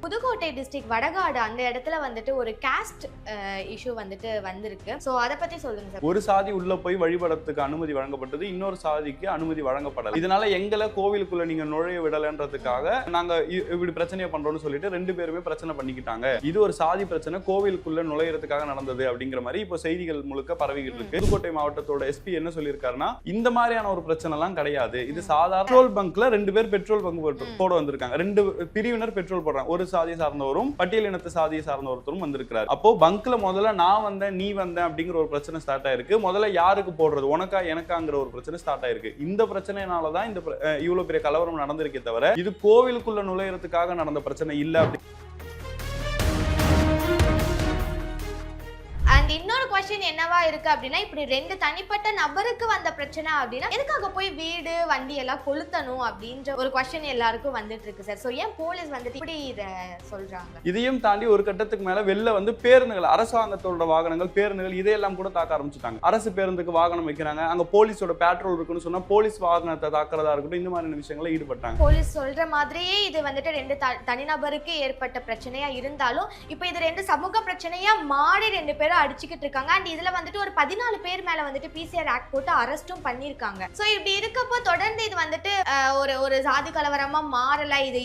Pudukkottai district Vadakadu அந்த இடத்துல வந்துட்டு ஒரு காஸ்ட் இஷ்யூ வந்துட்டு வந்திருக்கு. சோ அத பத்தி சொல்லுங்க சார். ஒரு சாதி உள்ள போய் வழிபடத்துக்கு அனுமதி வழங்கப்பட்டது, இன்னொரு சாதிக்கு அனுமதி வழங்கப்படல. இதனால எங்களை கோவிலுக்குள்ள நீங்க நுழைய விடலன்றதுக்காக நாங்க இப்படி பிரச்சனையை பண்றோம்னு சொல்லிட்டு ரெண்டு பேருமே பிரச்சனை பண்ணிக்கிட்டாங்க. இது ஒரு சாதி பிரச்சனை, கோவிலுக்குள்ள நுழையறதுக்காக நடந்தது அப்படிங்கிற மாதிரி இப்போ செய்திகள் முழுக்க பரவிக்கிட்டு இருக்கு. புதுக்கோட்டை மாவட்டத்தோட எஸ்பி என்ன சொல்லியிருக்காருன்னா, இந்த மாதிரியான ஒரு பிரச்சனை எல்லாம் கிடையாது, இது சாதாரண பெட்ரோல் பங்க்ல ரெண்டு பேர் பெட்ரோல் பங்க் போட வந்திருக்காங்க, ரெண்டு பிரிவினர் பெட்ரோல் போடுறாங்க, ஒரு சாதியை சார்ந்தவரும் பட்டியலினத்து சாதியை சார்ந்த ஒருத்தரும் வந்திருக்கிறார். அப்போ பங்க்ல முதல்ல நான் வந்தேன் நீ வந்தேன் அப்படிங்கிற ஒரு பிரச்சனை ஸ்டார்ட் ஆயிருக்கு. முதல்ல யாருக்கு போடுறது, உனக்கா எனக்காங்கிற ஒரு பிரச்சனை ஸ்டார்ட் ஆயிருக்கு. இந்த பிரச்சனைனாலதான் இந்த இவ்வளவு பெரிய கலவரம் நடந்திருக்கே தவிர இது கோவிலுக்குள்ள நுழையறதுக்காக நடந்த பிரச்சனை இல்ல. அப்படி இன்னொரு क्वेश्चन என்னவா இருக்கு அப்படின்னா, இப்படி ரெண்டு தனிப்பட்ட நபருக்கு வந்த பிரச்சனை அப்படின்னா எதுக்காக போய் வீடு வண்டி எல்லாம் கொளுத்தணும் அப்படின்ற ஒரு क्वेश्चन எல்லாருக்கும் வந்துட்டு இருக்கு சார். சோ ஏன் போலீஸ் வந்துட்டு இப்படி இத சொல்றாங்க? இதையும் தாண்டி ஒரு கட்டத்துக்கு மேல வெளில வந்து பேருந்துகள், அரசாங்கத்தோட வாகனங்கள், பேருந்துகள் இதையெல்லாம் கூட தாக்க ஆரம்பிச்சுட்டாங்க. அரசு பேருந்துக்கு வாகனம் வைக்கிறாங்க, அங்க போலீஸோட பேட்ரோல் இருக்குன்னு சொன்னா போலீஸ் வாகனத்தை தாக்குறதா இருக்கட்டும், இந்த மாதிரியான விஷயங்களை ஈடுபட்டாங்க. போலீஸ் சொல்ற மாதிரியே இது வந்துட்டு ரெண்டு தனிநபருக்கு ஏற்பட்ட பிரச்சனையா இருந்தாலும் இப்போ இது ரெண்டு சமூக பிரச்சனையா மாறி ரெண்டு பேரும் அடிச்சுக்கிட்டு இருக்காங்க. அண்ட் இதுல வந்துட்டு ஒரு 14 பேர் மேல வந்துட்டு பிசிஆர் ஆக்ட் போட்டு அரெஸ்டும் பண்ணிருக்காங்க. சோ இப்படி இருக்கப்போ தொடர்ந்து இது வந்துட்டு ஒரு சாதி கலவரமா மாறல, இது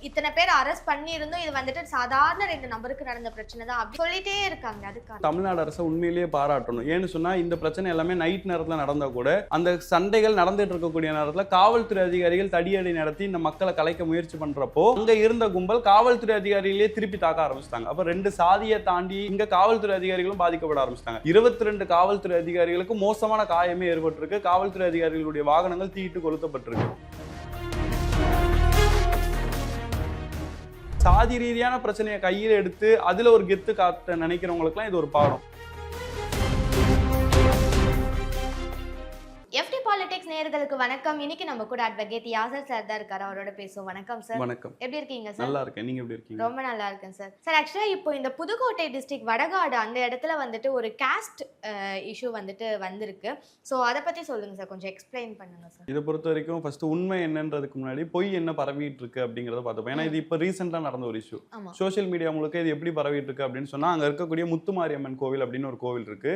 இத்தனை பேர் அரெஸ்ட் பண்ணி இருந்தும் இது வந்துட்டு சாதாரண ரெண்டு நபருக்கு நடந்த பிரச்சனை தான் அப்படி சொல்லிட்டே இருக்காங்க. அதுக்காக தமிழ்நாடு அரசு உண்மையிலேயே பாராட்டணும். ஏன்னு சொன்னா இந்த பிரச்சனை எல்லாமே நைட் நேரத்துல நடந்தா கூட அந்த சண்டைகள் நடந்துட்டு இருக்கக்கூடிய நேரத்துல காவல்துறை அதிகாரிகள் தடியடி நடத்தி இந்த மக்களை கலைக்க முயற்சி பண்றப்போ அங்க இருந்த கும்பல் காவல்துறை அதிகாரிகளே திருப்பி தாக்க ஆரம்பிச்சிட்டாங்க. அப்ப ரெண்டு சாதியை தாண்டி இங்க காவல்துறை அதிகாரிகளும் பாதிக்கப்பட ஆரம்பிச்சிட்டாங்க. 22 காவல்துறை அதிகாரிகளுக்கு மோசமான காயமே ஏற்பட்டிருக்கு. காவல்துறை அதிகாரிகளுடைய வாகனங்கள் தீட்டு கொளுத்தப்பட்டிருக்கு. சாதி ரீதியான பிரச்சனையை கையில் எடுத்து அதுல ஒரு கெத்து காட்ட நினைக்கிறவங்களுக்குலாம் இது ஒரு பாடம். FT Politics நேயர்களுக்கு வணக்கம். இன்னைக்கு நம்ம கூட அட்வொகேட் யாசர் சார் தான் இருக்காரு, அவரோட பேசுவோம். வணக்கம் சார். வணக்கம். எப்படி இருக்கீங்க சார்? நல்லா இருக்கேன், நீங்க எப்படி இருக்கீங்க? ரொம்ப நல்லா இருக்கேன் சார். சார் ஆக்சுவலா இப்போ இந்த புதுக்கோட்டை டிஸ்ட்ரிக்ட் வடகாடு அந்த இடத்துல வந்துட்டு ஒரு காஸ்ட் இஷ்யூ வந்துட்டு வந்திருக்கு. சோ அத பத்தி சொல்லுங்க சார், கொஞ்சம் எக்ஸ்பிளைன் பண்ணுங்க சார். இதை பொறுத்த வரைக்கும் ஃபர்ஸ்ட் உண்மை என்னன்றதுக்கு முன்னாடி பொய் என்ன பரவிட்டு இருக்கு அப்படிங்கறத பார்த்தோம். ஏன்னா இது இப்போ ரீசெண்டா நடந்த ஒரு இஷ்யூ. சோசியல் மீடியா முழுக்க இது எப்படி பரவிட்டு இருக்கு அப்படின்னு சொன்னா, அங்க இருக்கக்கூடிய முத்துமாரியம்மன் கோவில் அப்படின்னு ஒரு கோவில் இருக்கு.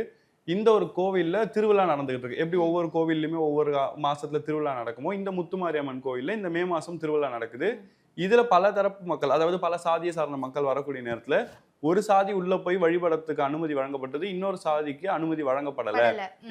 இந்த ஒரு கோவில்ல திருவிழா நடந்துகிட்டு இருக்கு. எப்படி ஒவ்வொரு கோவில்லையுமே ஒவ்வொரு மாசத்துல திருவிழா நடக்குமோ, இந்த முத்துமாரியம்மன் கோவில்ல இந்த மே மாசம் திருவிழா நடக்குது. இதுல பல தரப்பு மக்கள், அதாவது பல சாதியை சார்ந்த மக்கள் வரக்கூடிய நேரத்துல ஒரு சாதி உள்ள போய் வழிபடத்துக்கு அனுமதி வழங்கப்பட்டது, இன்னொரு சாதிக்கு அனுமதி வழங்கப்படல.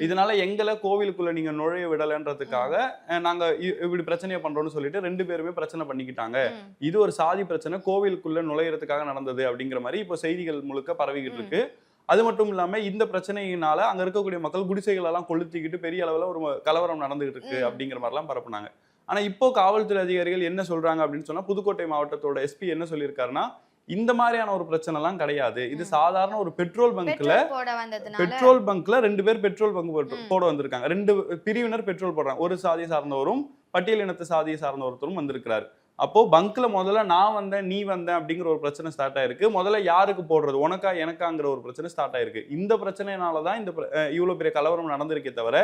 இதனால எங்களை கோவிலுக்குள்ள நீங்க நுழைய விடலன்றதுக்காக நாங்க இப்படி பிரச்சனையை பண்றோம்னு சொல்லிட்டு ரெண்டு பேருமே பிரச்சனை பண்ணிக்கிட்டாங்க. இது ஒரு சாதி பிரச்சனை, கோவிலுக்குள்ள நுழையறதுக்காக நடந்தது அப்படிங்கிற மாதிரி இப்போ செய்திகள் முழுக்க பரவிக்கிட்டு இருக்கு. அது மட்டும் இல்லாம இந்த பிரச்சனையினால அங்க இருக்கக்கூடிய மக்கள் குடிசைகள் எல்லாம் கொளுத்திக்கிட்டு பெரிய அளவுல ஒரு கலவரம் நடந்துகிட்டு இருக்கு அப்படிங்கிற மாதிரி எல்லாம் பரப்புனாங்க. ஆனா இப்போ காவல்துறை அதிகாரிகள் என்ன சொல்றாங்க அப்படின்னு சொன்னா, புதுக்கோட்டை மாவட்டத்தோட எஸ்பி என்ன சொல்லியிருக்காருன்னா, இந்த மாதிரியான ஒரு பிரச்சனை எல்லாம் கிடையாது, இது சாதாரண ஒரு பெட்ரோல் பங்க்ல ரெண்டு பேர் பெட்ரோல் பங்க் போட வந்திருக்காங்க, ரெண்டு பிரிவினர் பெட்ரோல் போடுறாங்க, ஒரு சாதியை சார்ந்தவரும் பட்டியலினத்து சாதியை சார்ந்த ஒருத்தரும் வந்திருக்கிறாரு. அப்போ பங்க்ல முதல்ல நான் வந்தேன் நீ வந்தேன் அப்படிங்கிற ஒரு பிரச்சனை ஸ்டார்ட் ஆயிருக்கு. முதல்ல யாருக்கு போடுறது, உனக்கா எனக்காங்கிற ஒரு பிரச்சனை ஸ்டார்ட் ஆயிருக்கு. இந்த பிரச்சனைனாலதான் இந்த இவ்வளவு பெரிய கலவரம் நடந்திருக்கே தவிர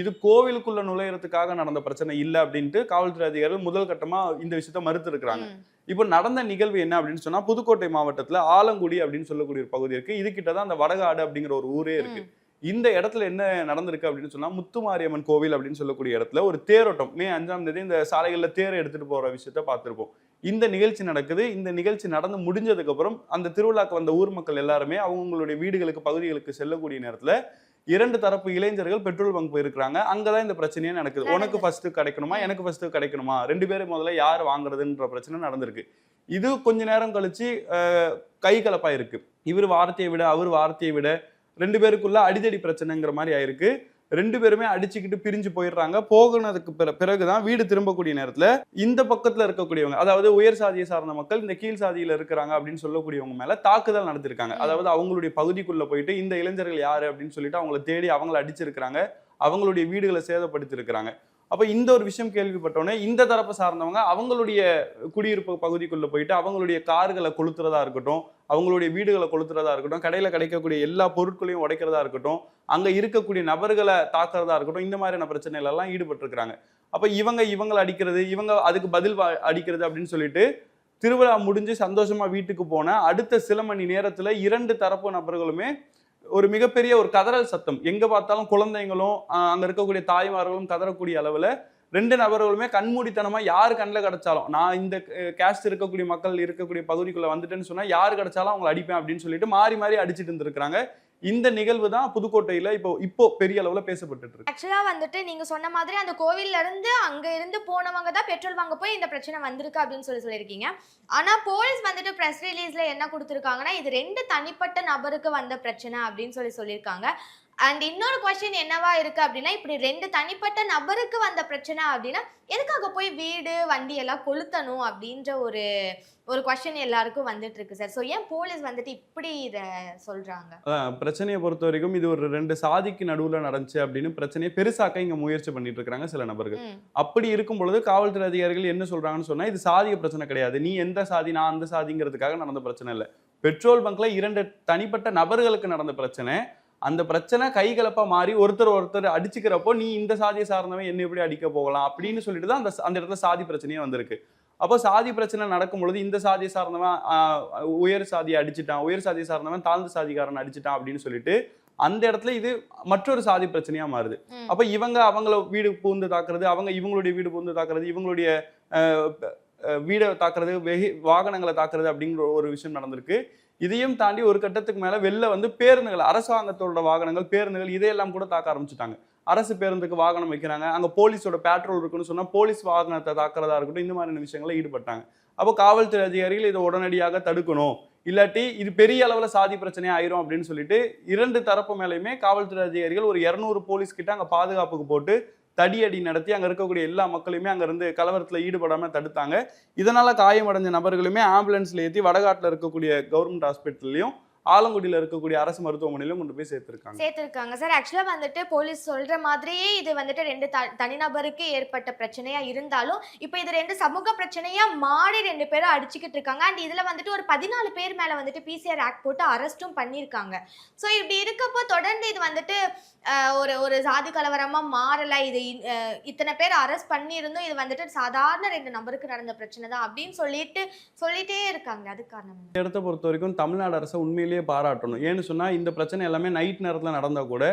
இது கோவிலுக்குள்ள நுழையறதுக்காக நடந்த பிரச்சனை இல்லை அப்படின்ட்டு காவல்துறை அதிகாரிகள் முதல் கட்டமா இந்த விஷயத்த மறுத்து இருக்கிறாங்க. இப்போ நடந்த நிகழ்வு என்ன அப்படின்னு சொன்னா, புதுக்கோட்டை மாவட்டத்துல ஆலங்குடி அப்படின்னு சொல்லக்கூடிய ஒரு பகுதி இருக்கு. இது கிட்டதான் அந்த வடகாடு அப்படிங்கிற ஒரு ஊரே இருக்கு. இந்த இடத்துல என்ன நடந்திருக்கு அப்படின்னு சொன்னா, முத்துமாரியம்மன் கோவில் அப்படின்னு சொல்லக்கூடிய இடத்துல ஒரு தேரோட்டம் மே 5ஆம் தேதி இந்த சாலைகள்ல தேரை எடுத்துட்டு போற விஷயத்த பார்த்திருப்போம். இந்த நிகழ்ச்சி நடக்குது. இந்த நிகழ்ச்சி நடந்து முடிஞ்சதுக்கு அப்புறம் அந்த திருவிழாக்கு வந்த ஊர் மக்கள் எல்லாருமே அவங்களுடைய வீடுகளுக்கு பகுதிகளுக்கு செல்லக்கூடிய நேரத்துல இரண்டு தரப்பு இளைஞர்கள் பெட்ரோல் பங்க் போயிருக்காங்க. அங்கதான் இந்த பிரச்சனையே நடக்குது. உனக்கு ஃபர்ஸ்ட் கிடைக்கணுமா, எனக்கு ஃபர்ஸ்ட் கிடைக்கணுமா, ரெண்டு பேரும் முதல்ல யார் வாங்குறதுன்ற பிரச்சனை நடந்திருக்கு. இது கொஞ்ச நேரம் கழிச்சு கை கலப்பா இருக்கு. இவர் வார்த்தையை விட அவர் வார்த்தையை விட ரெண்டு பேருக்குள்ள அடிதடி பிரச்சனைங்கிற மாதிரி ஆயிருக்கு. ரெண்டு பேருமே அடிச்சுக்கிட்டு பிரிஞ்சு போயிடுறாங்க. போகினதுக்கு பிறகுதான் வீடு திரும்பக்கூடிய நேரத்துல இந்த பக்கத்துல இருக்கக்கூடியவங்க, அதாவது உயர் சாதியை சார்ந்த மக்கள் இந்த கீழ் சாதியில இருக்கிறாங்க அப்படின்னு சொல்லக்கூடியவங்க மேல தாக்குதல் நடத்திருக்காங்க. அதாவது அவங்களுடைய பகுதிக்குள்ள போயிட்டு இந்த இளைஞர்கள் யாரு அப்படின்னு சொல்லிட்டு அவங்கள தேடி அவங்களை அடிச்சிருக்கிறாங்க, அவங்களுடைய வீடுகளை சேதப்படுத்திருக்கிறாங்க. அப்ப இந்த ஒரு விஷயம் கேள்விப்பட்டோன்னே இந்த தரப்பை சார்ந்தவங்க அவங்களுடைய குடியிருப்பு பகுதிக்குள்ள போயிட்டு அவங்களுடைய கார்களை கொளுத்துறதா இருக்கட்டும், அவங்களுடைய வீடுகளை கொளுத்துறதா இருக்கட்டும், கடையில கிடைக்கக்கூடிய எல்லா பொருட்களையும் உடைக்கிறதா இருக்கட்டும், அங்க இருக்கக்கூடிய நபர்களை தாக்குறதா இருக்கட்டும், இந்த மாதிரியான பிரச்சனைகள் எல்லாம் ஈடுபட்டு இருக்கிறாங்க. அப்ப இவங்களை அடிக்கிறது, இவங்க அதுக்கு பதில் அடிக்கிறது அப்படின்னு சொல்லிட்டு திருவிழா முடிஞ்சு சந்தோஷமா வீட்டுக்கு போன அடுத்த சில மணி நேரத்துல 2 தரப்பு நபர்களுமே ஒரு மிகப்பெரிய ஒரு கதறல் சத்தம், எங்க பார்த்தாலும் குழந்தைங்களும் அங்க இருக்கக்கூடிய தாய்மார்களும் கதறக்கூடிய அளவுல 2 நபர்களுமே கண்மூடித்தனமா யாரு கண்ணில் கிடைச்சாலும், நான் இந்த கேஸ்ட் இருக்கக்கூடிய மக்கள் இருக்கக்கூடிய பகுதிக்குள்ள வந்துட்டேன்னு சொன்னா யாரு கிடைச்சாலும் அவங்களை அடிப்பேன் அப்படின்னு சொல்லிட்டு மாறி மாறி அடிச்சிட்டு இருந்திருக்காங்க. இந்த நிகழ்வு தான் புதுக்கோட்டையில இப்போ பெரிய அளவுல பேசப்பட்டு இருக்கு. ஆக்சுவலா வந்துட்டு நீங்க சொன்ன மாதிரி அந்த கோவில்ல இருந்து அங்க இருந்து போனவங்க தான் பெட்ரோல் வாங்க போய் இந்த பிரச்சனை வந்திருக்கு அப்படின்னு சொல்லியிருக்கீங்க. ஆனா போலீஸ் வந்துட்டு பிரஸ் ரிலீஸ்ல என்ன கொடுத்திருக்காங்கன்னா, இது 2 தனிப்பட்ட நபருக்கு வந்த பிரச்சனை அப்படின்னு சொல்லியிருக்காங்க. அண்ட் இன்னொரு கொஸ்டின் என்னவா இருக்கு அப்படின்னா, இப்படி 2 தனிப்பட்ட நபருக்கு வந்த பிரச்சனை அப்படின்னா எதுக்காக போய் வீடு வண்டி எல்லாம் கொளுத்தணும் அப்படின்ற ஒரு கொஸ்டின் எல்லாருக்கும் வந்துட்டு இருக்கு சார். ஸோ ஏன் போலீஸ் வந்துட்டு இப்படி இதை சொல்றாங்க? பிரச்சனையை பொறுத்த வரைக்கும் இது ஒரு 2 சாதிக்கு நடுவுல நடந்துச்சு அப்படின்னு பிரச்சனையை பெருசாக்க இங்க முயற்சி பண்ணிட்டு இருக்காங்க சில நபர்கள். அப்படி இருக்கும் பொழுது காவல்துறை அதிகாரிகள் என்ன சொல்றாங்கன்னு சொன்னா, இது சாதிய பிரச்சனை கிடையாது, நீ எந்த சாதி நான் அந்த சாதிங்கிறதுக்காக நடந்த பிரச்சனை இல்லை, பெட்ரோல் பங்க்ல 2 தனிப்பட்ட நபர்களுக்கு நடந்த பிரச்சனை. அந்த பிரச்சனை கைகலப்பா மாறி ஒருத்தர் அடிச்சுக்கிறப்போ நீ இந்த சாதியை சார்ந்தவன் என்ன எப்படி அடிக்க போகலாம் அப்படின்னு சொல்லிட்டு தான் அந்த இடத்துல சாதி பிரச்சனையே வந்திருக்கு. அப்போ சாதி பிரச்சனை நடக்கும் பொழுது இந்த சாதியை சார்ந்தவன் உயர் சாதியை அடிச்சுட்டான், உயர் சாதியை சார்ந்தவன் தாழ்ந்த சாதிக்காரன் அடிச்சுட்டான் அப்படின்னு சொல்லிட்டு அந்த இடத்துல இது மற்றொரு சாதி பிரச்சனையா மாறுது. அப்ப இவங்க அவங்கள வீடு பூந்து தாக்குறது, அவங்க இவங்களுடைய வீடு பூந்து தாக்குறது, இவங்களுடைய வீடை தாக்குறது, வாகனங்களை தாக்குறது அப்படிங்கிற ஒரு விஷயம் நடந்திருக்கு. இதையும் தாண்டி ஒரு கட்டத்துக்கு மேல வெளில வந்து பேருந்துகள், அரசாங்கத்தோட வாகனங்கள், பேருந்துகள் இதையெல்லாம் கூட தாக்க ஆரம்பிச்சுட்டாங்க. அரசு பேருந்துக்கு வாகனம் வைக்கிறாங்க, அங்க போலீஸோட பேட்ரோல் இருக்குன்னு சொன்னா போலீஸ் வாகனத்தை தாக்குறதா இருக்கட்டும், இந்த மாதிரியான விஷயங்களை ஈடுபட்டாங்க. அப்போ காவல்துறை அதிகாரிகள் இதை உடனடியாக தடுக்கணும், இல்லாட்டி இது பெரிய அளவுல சாதி பிரச்சனையா ஆயிரும் அப்படின்னு சொல்லிட்டு 2 தரப்பு மேலையுமே காவல்துறை அதிகாரிகள் ஒரு 200 போலீஸ் கிட்ட அங்க பாதுகாப்புக்கு போட்டு தடியடி நடத்தி அங்க இருக்கக்கூடிய எல்லா மக்களுமே அங்க இருந்து கலவரத்துல ஈடுபடாம தடுத்தாங்க. இதனால காயமடைஞ்ச நபர்களுமே ஆம்புலன்ஸ்ல ஏற்றி வடகாட்டுல இருக்கக்கூடிய கவர்மெண்ட் ஹாஸ்பிட்டல்லையும் ஆலங்குடியில இருக்கக்கூடிய அரசு மருத்துவமனையிலும் கொண்டு போய் சேர்த்திருக்காங்க சார். ஆக்சுவலா வந்துட்டு போலீஸ் சொல்ற மாதிரியே இது வந்துட்டு 2 தனிநபருக்கு ஏற்பட்ட பிரச்சனையா இருந்தாலும் இப்போ இது 2 சமூக பிரச்சனையா மாறி 2 பேரும் அடிச்சுக்கிட்டு இருக்காங்க. அண்ட் இதுல வந்துட்டு ஒரு 14 பேர் மேல வந்துட்டு பிசிஆர் ஆக்ட் போட்டு அரெஸ்டும் பண்ணியிருக்காங்க. ஸோ இப்படி இருக்கப்போ தொடர்ந்து இது வந்துட்டு ஒரு சாதி கலவரமா மாறல, இது இத்தனை பேர் அரெஸ்ட் பண்ணியிருந்தும் இது வந்துட்டு சாதாரண 2 நபருக்கு நடந்த பிரச்சனை தான் அப்படின்னு சொல்லிட்டே இருக்காங்க. அது காரணம் இடத்தை பொறுத்த வரைக்கும் தமிழ்நாடு அரசு உண்மையிலேயே பாராட்டணும். ஏன்னு சொன்னா இந்த பிரச்சனை எல்லாமே நைட் நேரத்துல நடந்தா கூட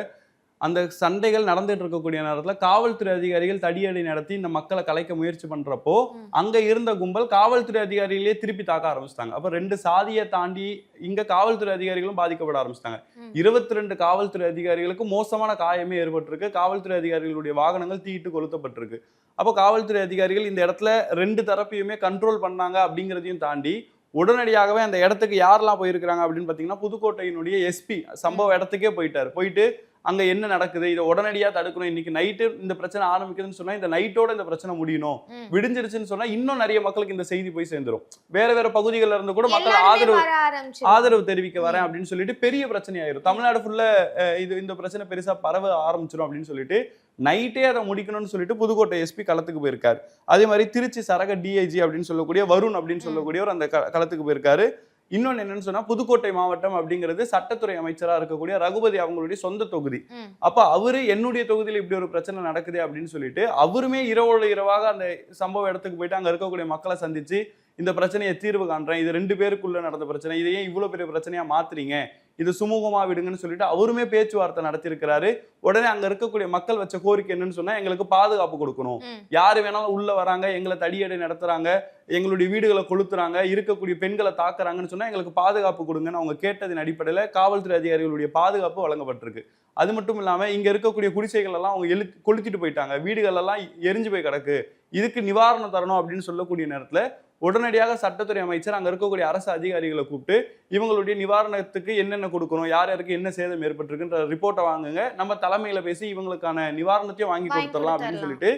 அந்த சண்டைகள் நடந்துட்டு இருக்கக்கூடிய நேரத்துல காவல்துறை அதிகாரிகள் தடியடி நடத்தி இந்த மக்களை கலைக்க முயற்சி பண்றப்போ அங்க இருந்த கும்பல் காவல்துறை அதிகாரிகளே திருப்பி தாக்க ஆரம்பிச்சிட்டாங்க. அப்ப 2 சாதியை தாண்டி இங்க காவல்துறை அதிகாரிகளும் பாதிக்கப்பட ஆரம்பிச்சிட்டாங்க. 22 காவல்துறை அதிகாரிகளுக்கு மோசமான காயமே ஏற்பட்டிருக்கு. காவல்துறை அதிகாரிகளுடைய வாகனங்கள் தீயிட்டு கொளுத்தப்பட்டிருக்கு. அப்போ காவல்துறை அதிகாரிகள் இந்த இடத்துல 2 தரப்பையுமே கண்ட்ரோல் பண்ணாங்க அப்படிங்கிறதையும் தாண்டி உடனடியாகவே அந்த இடத்துக்கு யாரெல்லாம் போயிருக்கிறாங்க அப்படின்னு பார்த்தீங்கன்னா, புதுக்கோட்டையினுடைய எஸ்பி சம்பவ இடத்துக்கே போயிட்டு அங்க என்ன நடக்குது இதை உடனடியா தடுக்கணும், இன்னைக்கு நைட்டு இந்த பிரச்சனை ஆரம்பிக்குதுன்னு சொன்னா இந்த நைட்டோட இந்த பிரச்சனை முடியணும், விடிஞ்சிருச்சுன்னு சொன்னா இன்னும் நிறைய மக்களுக்கு இந்த செய்தி போய் சேர்ந்துரும். வேற பகுதிகளில் இருந்து கூட மக்கள் ஆதரவு தெரிவிக்க வரேன் அப்படின்னு சொல்லிட்டு பெரிய பிரச்சனை ஆயிரும். தமிழ்நாடு ஃபுல்லா இந்த பிரச்சனை பெருசா பரவ ஆரம்பிச்சிடும் அப்படின்னு சொல்லிட்டு நைட்டே அதை முடிக்கணும்னு சொல்லிட்டு புதுக்கோட்டை எஸ்பி களத்துக்கு போயிருக்காரு. அதே மாதிரி திருச்சி சரக டிஐஜி அப்படின்னு சொல்லக்கூடிய வருண் அப்படின்னு சொல்லக்கூடியவர் அந்த களத்துக்கு போயிருக்காரு. இன்னொன்னு என்னன்னு சொன்னா, புதுக்கோட்டை மாவட்டம் அப்படிங்கிறது சட்டத்துறை அமைச்சரா இருக்கக்கூடிய ரகுபதி அவங்களுடைய சொந்த தொகுதி. அப்ப அவரு என்னுடைய தொகுதியில இப்படி ஒரு பிரச்சனை நடக்குது அப்படின்னு சொல்லிட்டு அவருமே இரவோடு இரவாக அந்த சம்பவ இடத்துக்கு போயிட்டு அங்க இருக்கக்கூடிய மக்களை சந்திச்சு இந்த பிரச்சனையை தீர்வு காண்றேன், இது 2 பேருக்குள்ள நடந்த பிரச்சனை, இதை ஏன் இவ்வளவு பெரிய பிரச்சனையா மாத்துறீங்க, இது சுமூகமா விடுங்கன்னு சொல்லிட்டு அவருமே பேச்சுவார்த்தை நடத்திருக்கிறாரு. உடனே அங்க இருக்கக்கூடிய மக்கள் வச்ச கோரிக்கை என்னன்னு சொன்னா, எங்களுக்கு பாதுகாப்பு கொடுக்கணும், யாரு வேணாலும் உள்ள வராங்க, எங்களை தடியடை நடத்துறாங்க, எங்களுடைய வீடுகளை கொளுத்துறாங்க, இருக்கக்கூடிய பெண்களை தாக்குறாங்கன்னு சொன்னா எங்களுக்கு பாதுகாப்பு கொடுங்கன்னு அவங்க கேட்டதின் அடிப்படையில காவல்துறை அதிகாரிகளுடைய பாதுகாப்பு வழங்கப்பட்டிருக்கு. அது மட்டும் இல்லாம இங்க இருக்கக்கூடிய குடிசைகள் எல்லாம் அவங்க கொளுத்திட்டு போயிட்டாங்க, வீடுகள் எல்லாம் எரிஞ்சு போய் கிடக்கு, இதுக்கு நிவாரணம் தரணும் அப்படின்னு சொல்லக்கூடிய நேரத்துல உடனடியாக சட்டத்துறை அமைச்சர் அங்க இருக்கக்கூடிய அரசு அதிகாரிகளை கூப்பிட்டு இவங்களுடைய நிவாரணத்துக்கு என்னென்ன கொடுக்கணும், யார் யாருக்கு என்ன சேதம் ஏற்பட்டிருக்குன்ற ரிப்போர்ட்டை வாங்குங்க, நம்ம தலைமையில பேசி இவங்களுக்கான நிவாரணத்தையும் வாங்கி கொடுத்துடலாம் அப்படின்னு சொல்லிட்டு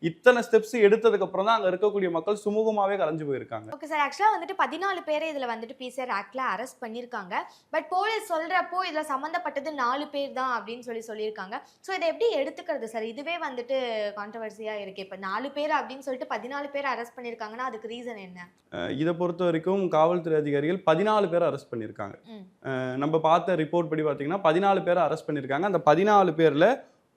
இத்தனை ஸ்டெப்ஸ் எடுத்ததுக்கு அப்புறம் தான் அங்க இருக்கக்கூடிய மக்கள் சுமூகமாவே கலைஞ்சு போயிருக்காங்க. ஓகே சார், ஆக்சுவலா வந்துட்டு 14 பேரை இதுல வந்துட்டு பிசிஆர் ஆக்ட்ல அரெஸ்ட் பண்ணிருக்காங்க. பட் போலீஸ் சொல்றப்போ இதுல சம்பந்தப்பட்டது 4 பேர் தான் அப்படின்னு சொல்லியிருக்காங்க. ஸோ இதை எப்படி எடுத்துக்கிறது சார்? இதுவே வந்துட்டு கான்ட்ரவர்சியா இருக்கு. இப்ப 4 பேர் அப்படின்னு சொல்லிட்டு 14 பேர் அரெஸ்ட் பண்ணிருக்காங்கன்னா அதுக்கு ரீசன் என்ன? இதை பொறுத்த வரைக்கும் காவல்துறை அதிகாரிகள் 14 பேரை அரெஸ்ட் பண்ணியிருக்காங்க. நம்ம பார்த்த ரிப்போர்ட் படி பார்த்தீங்கன்னா 14 பேரை அரெஸ்ட் பண்ணியிருக்காங்க. அந்த 14 பேர்ல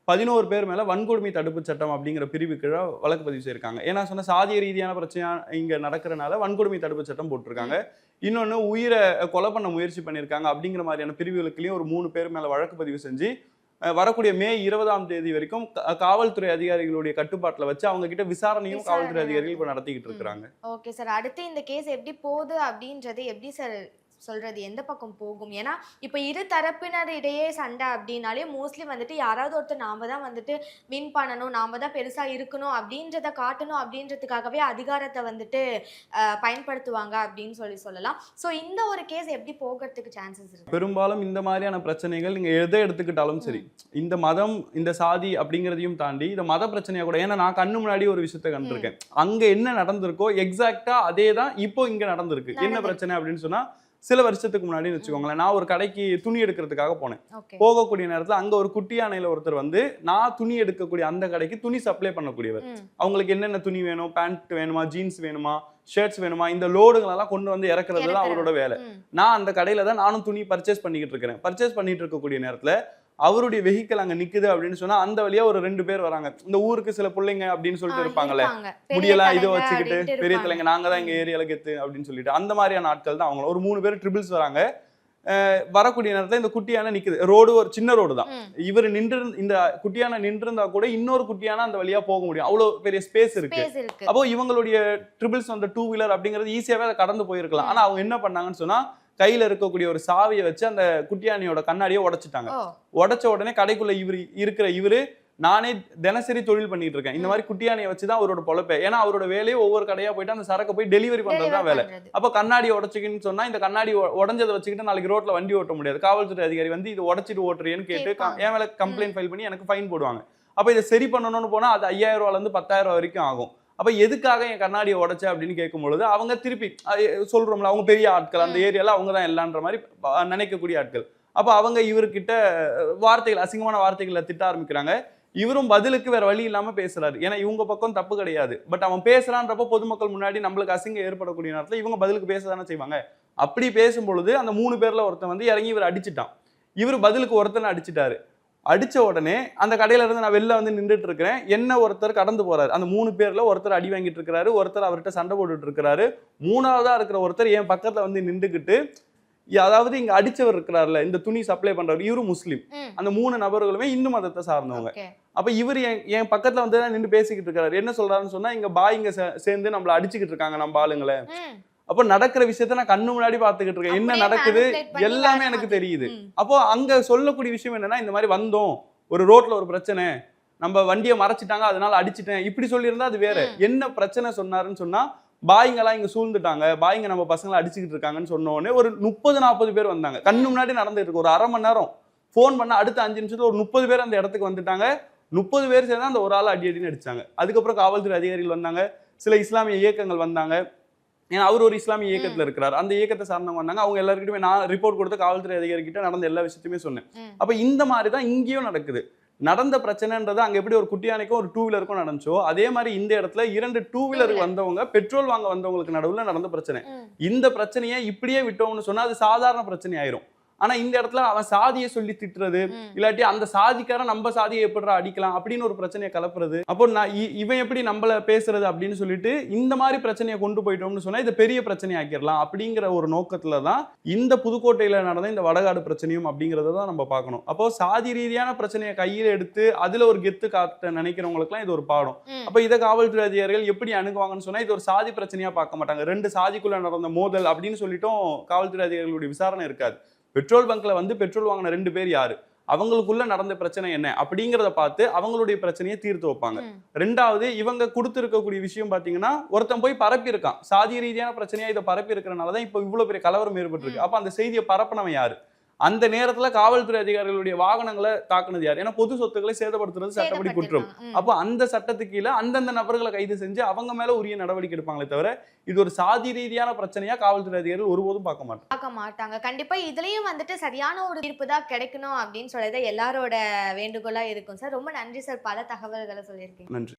11 பேர் மேல வன்கொடுமை தடுப்பு சட்டம் அப்படிங்கிற பிரிவு கீழ வழக்கு பதிவு செய்யிருக்காங்க. ஏன்னா சொன்ன சாதிய ரீதியான பிரச்சனை இங்க நடக்கிறனால வன்கொடுமை தடுப்பு சட்டம் போட்டிருக்காங்க. இன்னொன்னு உயிரை கொலை பண்ண முயற்சி பண்ணியிருக்காங்க அப்படிங்கிற மாதிரியான பிரிவுகளுக்குலயும் ஒரு 3 பேர் மேல வழக்கு பதிவு செஞ்சு வரக்கூடிய மே 20ஆம் தேதி வரைக்கும் காவல்துறை அதிகாரிகளுடைய கட்டுப்பாட்டுல வச்சு அவங்க கிட்ட விசாரணையும் காவல்துறை அதிகாரிகள் இப்ப நடத்திக்கிட்டு இருக்காங்க. Okay sir. அடுத்து இந்த கேஸ் எப்படி போகுது அப்படின்றது எப்படி சார் சொல்றது, எந்த பக்கம் போகும்? ஏன்னா இப்ப இரு தரப்பினர் இடையே சண்டை அப்படின்னாலே மோஸ்ட்லி வந்துட்டு யாராவது ஒருத்தர் நாம தான் வந்துட்டு வின் பண்ணணும், நாம தான் பெருசா இருக்கணும் அப்படின்றத காட்டணும் அப்படின்றதுக்காகவே அதிகாரத்தை வந்துட்டு பயன்படுத்துவாங்க அப்படின்னு சொல்லலாம். ஸோ இந்த ஒரு கேஸ் எப்படி போகிறதுக்கு சான்சஸ் இருக்கு? பெரும்பாலும் இந்த மாதிரியான பிரச்சனைகள் நீங்க எதை எடுத்துக்கிட்டாலும் சரி, இந்த மதம் இந்த சாதி அப்படிங்கிறதையும் தாண்டி இந்த மத பிரச்சனையா கூட, ஏன்னா நான் கண்ணு முன்னாடி ஒரு விஷயத்த கண்டிருக்கேன். அங்க என்ன நடந்திருக்கோ எக்ஸாக்டா அதே தான் இப்போ இங்க நடந்திருக்கு. என்ன பிரச்சனை அப்படின்னு சொன்னா, சில வருஷத்துக்கு முன்னாடி வச்சுக்கோங்களேன், நான் ஒரு கடைக்கு துணி எடுக்கிறதுக்காக போனேன். போகக்கூடிய நேரத்துல அங்க ஒரு குட்டி யானையில ஒருத்தர் வந்து நான் துணி எடுக்கக்கூடிய அந்த கடைக்கு துணி சப்ளை பண்ணக்கூடியவர். அவங்களுக்கு என்னென்ன துணி வேணும், பேண்ட் வேணுமா, ஜீன்ஸ் வேணுமா, ஷர்ட்ஸ் வேணுமா, இந்த லோடுகள் எல்லாம் கொண்டு வந்து இறக்குறது தான் அவரோட வேலை. நான் அந்த கடையில தான் நானும் துணி பர்ச்சேஸ் பண்ணிக்கிட்டு இருக்கிறேன். பர்ச்சேஸ் பண்ணிட்டு இருக்கக்கூடிய நேரத்துல அவருடைய வெஹிக்கிள் அங்க நிக்குது அப்படின்னு சொன்னா அந்த வழியா ஒரு 2 பேர் வராங்க. இந்த ஊருக்கு சில பிள்ளைங்க அப்படின்னு சொல்லிட்டு இருப்பாங்கல்ல, முடியெல்லாம் இதை வச்சுக்கிட்டு பெரிய தலைங்க நாங்க தான் எங்க ஏரியால கெத்து அப்படின்னு சொல்லிட்டு அந்த மாதிரியான ஆட்கள் தான் அவங்க. ஒரு 3 பேர் ட்ரிபிள்ஸ் வராங்க. வரக்கூடிய நேரத்துல இந்த குட்டியான நிக்குது. ரோடு ஒரு சின்ன ரோடு தான். இவர் நின்று இந்த குட்டியான நின்று இருந்தா கூட இன்னொரு குட்டியான அந்த வழியா போக முடியும். அவ்வளவு பெரிய ஸ்பேஸ் இருக்கு. அப்போ இவங்களுடைய ட்ரிபிள்ஸ் அந்த 2 வீலர் அப்படிங்கிறது ஈஸியாவே அதை கடந்து போயிருக்கலாம். ஆனா அவங்க என்ன பண்ணாங்கன்னு சொன்னா, கையில இருக்கக்கூடிய ஒரு சாவியை வச்சு அந்த குட்டியானியோட கண்ணாடியை உடைச்சிட்டாங்க. உடைச்ச உடனே கடைக்குள்ள இவரு நானே தினசரி தொழில் பண்ணிட்டு இருக்கேன், இந்த மாதிரி குட்டியானியை வச்சுதான் அவரோட பொழப்பே. ஏன்னா அவரோட வேலையை ஒவ்வொரு கடையா போயிட்டு அந்த சரக்கு போய் டெலிவரி பண்றதுதான் வேலை. அப்ப கண்ணாடியை உடைச்சிக்கின்னு சொன்னா இந்த கண்ணாடி உடஞ்சதை வச்சுக்கிட்டு நாளைக்கு ரோட்ல வண்டி ஓட்ட முடியாது. காவல்துறை அதிகாரி வந்து இது உடைச்சிட்டு ஓட்டுறேன்னு கேட்டு என் மேல கம்ப்ளைண்ட் ஃபைல் பண்ணி எனக்கு ஃபைன் போடுவாங்க. அப்ப இதை சரி பண்ணணும்னு போனா அது 5000 ரூபாயில இருந்து 10,000 ரூபாய் வரைக்கும் ஆகும். அப்ப எதுக்காக என் கண்ணாடியை உடைச்ச அப்படின்னு கேட்கும்பொழுது அவங்க திருப்பி சொல்றோம்ல, அவங்க பெரிய ஆட்கள், அந்த ஏரியால அவங்க தான் எல்லான்ற மாதிரி நினைக்கக்கூடிய ஆட்கள். அப்ப அவங்க இவர்கிட்ட வார்த்தைகள், அசிங்கமான வார்த்தைகளை திட்ட ஆரம்பிக்கிறாங்க. இவரும் பதிலுக்கு வேற வழி இல்லாம பேசுறாரு. ஏன்னா இவங்க பக்கம் தப்பு கிடையாது, பட் அவன் பேசுறான்றப்ப பொதுமக்கள் முன்னாடி நம்மளுக்கு அசிங்கம் ஏற்படக்கூடிய நேரத்துல இவங்க பதிலுக்கு பேசதானே செய்வாங்க. அப்படி பேசும்பொழுது அந்த 3 பேர்ல ஒருத்தன் வந்து இறங்கி இவர் அடிச்சுட்டான். இவர் பதிலுக்கு ஒருத்தனை அடிச்சுட்டாரு. அடிச்ச உடனே அந்த கடையில இருந்து நான் வெளில வந்து நின்றுட்டு இருக்கிறேன். என்ன ஒருத்தர் கடந்து போறாரு. அந்த 3 பேர்ல ஒருத்தர் அடி வாங்கிட்டு இருக்கிறாரு, ஒருத்தர் அவர்கிட்ட சண்டை போட்டுட்டு இருக்கிறாரு. 3ஆவதா இருக்கிற ஒருத்தர் என் பக்கத்துல வந்து நின்றுகிட்டு, அதாவது இங்க அடிச்சவர் இருக்கிறாருல, இந்த துணி சப்ளை பண்றவர், இவரு முஸ்லீம். அந்த 3 நபர்களுமே இந்து மதத்தை சார்ந்தவங்க. அப்ப இவர் என் பக்கத்துல வந்து நின்று பேசிக்கிட்டு இருக்காரு. என்ன சொல்றாருன்னு சொன்னா, இங்க பாய்ங்க சேர்ந்து நம்மள அடிச்சுக்கிட்டு இருக்காங்க நம்ம ஆளுங்களை. அப்போ நடக்கிற விஷயத்த நான் கண்ணு முன்னாடி பாத்துக்கிட்டு இருக்கேன். என்ன நடக்குது எல்லாமே எனக்கு தெரியுது. அப்போ அங்க சொல்லக்கூடிய விஷயம் என்னன்னா, இந்த மாதிரி வந்தோம், ஒரு ரோட்ல ஒரு பிரச்சனை, நம்ம வண்டியை மறைச்சிட்டாங்க அதனால அடிச்சிட்டேன், இப்படி சொல்லியிருந்தா அது வேற. என்ன பிரச்சனை சொன்னாருன்னு சொன்னா, பாய்ங்கெல்லாம் இங்க சூழ்ந்துட்டாங்க, பாய்ங்க நம்ம பசங்களை அடிச்சுக்கிட்டு இருக்காங்கன்னு சொன்ன உடனே ஒரு 30-40 பேர் வந்தாங்க. கண்ணு முன்னாடி நடந்துட்டு இருக்கு. ஒரு 1/2 மணி நேரம் போன் பண்ண அடுத்த 5 நிமிஷத்துல ஒரு 30 பேர் அந்த இடத்துக்கு வந்துட்டாங்க. 30 பேர் சேர்ந்து அந்த ஒரு ஆள் அடின்னு அடிச்சாங்க. அதுக்கப்புறம் காவல்துறை அதிகாரிகள் வந்தாங்க, சில இஸ்லாமிய இயக்கங்கள் வந்தாங்க. ஏன்னா அவர் ஒரு இஸ்லாமிய இயக்கத்துல இருக்கிறார், அந்த இயக்கத்தை சார்ந்தவங்க வந்தாங்க. அவங்க எல்லாருக்கிட்டுமே நான் ரிப்போர்ட் கொடுத்து காவல்துறை அதிகாரி கிட்ட நடந்த எல்லா விஷயத்தையுமே சொன்னேன். அப்ப இந்த மாதிரிதான் இங்கேயும் நடக்குது. நடந்த பிரச்சனைன்றது அங்க எப்படி ஒரு குட்டியானைக்கும் ஒரு 2 வீலருக்கும் நடந்துச்சோ, அதே மாதிரி இந்த இடத்துல 2 2 வீலருக்கு வந்தவங்க பெட்ரோல் வாங்க வந்தவங்களுக்கு நடுவுல நடந்த பிரச்சனை. இந்த பிரச்சனையை இப்படியே விட்டோம்னு சொன்னா அது சாதாரண பிரச்சனை ஆயிரும். ஆனா இந்த இடத்துல அவன் சாதியை சொல்லி திட்டுறது, இல்லாட்டி அந்த சாதிக்காரன் நம்ம சாதியை எப்படிடா அடிக்கலாம் அப்படின்னு ஒரு பிரச்சனையை கலப்புறது. அப்போ நான் இவன் எப்படி நம்மள பேசுறது அப்படின்னு சொல்லிட்டு இந்த மாதிரி பிரச்சனையை கொண்டு போயிட்டோம்னு சொன்னா இதை பெரிய பிரச்சனை ஆக்கிடலாம் அப்படிங்கிற ஒரு நோக்கத்துல தான் இந்த புதுக்கோட்டையில நடந்த இந்த வடகாடு பிரச்சனையும் அப்படிங்கறத தான் நம்ம பார்க்கணும். அப்போ சாதி ரீதியான பிரச்சனையை கையில எடுத்து அதுல ஒரு கெத்து காட்ட நினைக்கிறவங்களுக்கு எல்லாம் இது ஒரு பாடம். அப்ப இதை காவல்துறை அதிகாரிகள் எப்படி அணுகுவாங்கன்னு சொன்னா, இது ஒரு சாதி பிரச்சனையா பார்க்க மாட்டாங்க. 2 சாதிக்குள்ள நடந்த மோதல் அப்படின்னு சொல்லிட்டும் காவல்துறை அதிகாரிகளுடைய விசாரணை இருக்காது. பெட்ரோல் பங்க்ல வந்து பெட்ரோல் வாங்கின 2 பேர் யாரு, அவங்களுக்குள்ள நடந்த பிரச்சனை என்ன அப்படிங்கறத பார்த்து அவங்களுடைய பிரச்சனையை தீர்த்து வைப்பாங்க. 2வது, இவங்க கொடுத்திருக்கக்கூடிய விஷயம் பாத்தீங்கன்னா, ஒருத்தன் போய் பரப்பி இருக்கான், சாதிய ரீதியான பிரச்சனையா இதை பரப்பி இருக்கிறனாலதான் இப்ப இவ்வளவு பெரிய கலவரம் ஏற்பட்டு இருக்கு. அப்ப அந்த செய்தியை பரப்பினவன் யாரு, அந்த நேரத்துல காவல்துறை அதிகாரிகளுடைய வாகனங்களை தாக்குனது யார்? ஏன்னா பொது சொத்துக்களை சேதப்படுத்துறது சட்டப்படி குற்றம். அப்ப அந்த சட்டத்துக்கு கீழே அந்தந்த நபர்களை கைது செஞ்சு அவங்க மேல உரிய நடவடிக்கை எடுப்பாங்களே தவிர இது ஒரு சாதி ரீதியான பிரச்சனையா காவல்துறை அதிகாரிகள் ஒருபோதும் பார்க்க மாட்டாங்க. கண்டிப்பா இதுலயும் வந்துட்டு சரியான ஒரு தீர்ப்பு தான் கிடைக்கணும் அப்படின்னு சொல்லி எல்லாரோட வேண்டுகோளா இருக்கும் சார். ரொம்ப நன்றி சார், பல தகவல்களை சொல்லியிருக்கீங்க. நன்றி.